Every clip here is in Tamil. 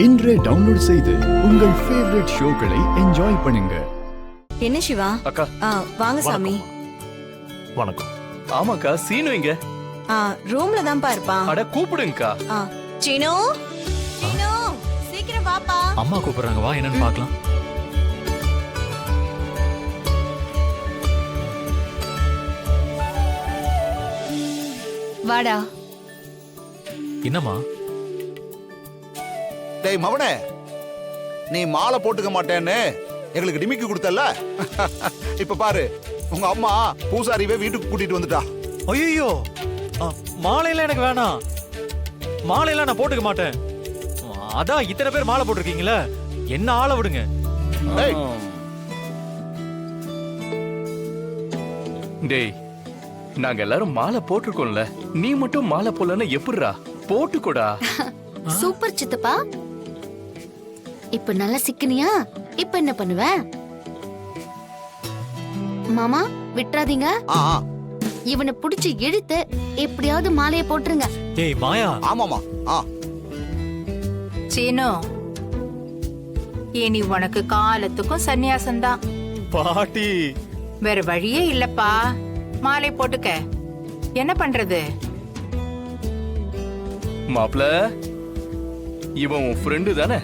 இன்றே டவுன்லோட் செய்து உங்கள் ஃபேவரட் ஷோக்களை என்ஜாய் பண்ணுங்க. என்ன சிவா? அக்கா வாங்க சாமி. வணக்கம். ஆமாக்கா, சீனு இங்க ரூம்ல தான் இருப்பான். அட கூப்பிடுங்கக்கா. சீனு, சீனு சீக்கிரம் வாப்பா. அம்மா கூப்பிடுறாங்க, வா என்னன்னு பார்க்கலாம். வாடா. என்னம்மா? டேய் மவனே, நீ மாலை போட்டுக்க மாட்டேன்னு எங்களுக்கு டிமிக்கி கொடுத்தல. இப்ப பாரு, உங்க அம்மா பூசாரிவே வீட்டுக்கு கூட்டிட்டு வந்துட்டா. ஐயோ, மாலையெல்லாம் எனக்கு வேணாம். மாலையெல்லாம் நான் போட்டுக்க மாட்டேன். அதான் இத்தனை பேர் மாலை போட்டிருக்கீங்களே, என்ன ஆள விடுங்க. டேய், நாங்க எல்லாரும் மாலை போட்டிருக்கோம்ல, நீ மட்டும் மாலை போடலன்னா எப்படிரா? போட்டுக்கோடா. சூப்பர் சித்தப்பா. இப்ப நல்லா சிக்கனியா? இப்ப என்ன பண்ணுவ? மாமா விட்டுறாதீங்க. இவனை புடிச்சு இழுத்து எப்படியாவது மாலையை போட்டுருங்க. ஏய் மாயா. ஆமாமா. சீனு, இனி உனக்கு காலத்துக்கும் சந்நியாசம்தான். பாட்டி, வேற வழியே இல்லப்பா. மாலை போட்டுக்க. என்ன பண்றது? மாப்ள, இவன் உன் ஃப்ரெண்டு தானே?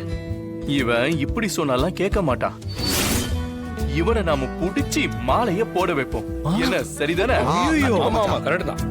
இவன் இப்படி சொன்னாலாம் கேட்க மாட்டான். இவனை நாம புடிச்சு மாலைய போட வைப்போம். என்ன சரிதானே? ஐயோ, ஆமா ஆமா கரெக்ட் தான்.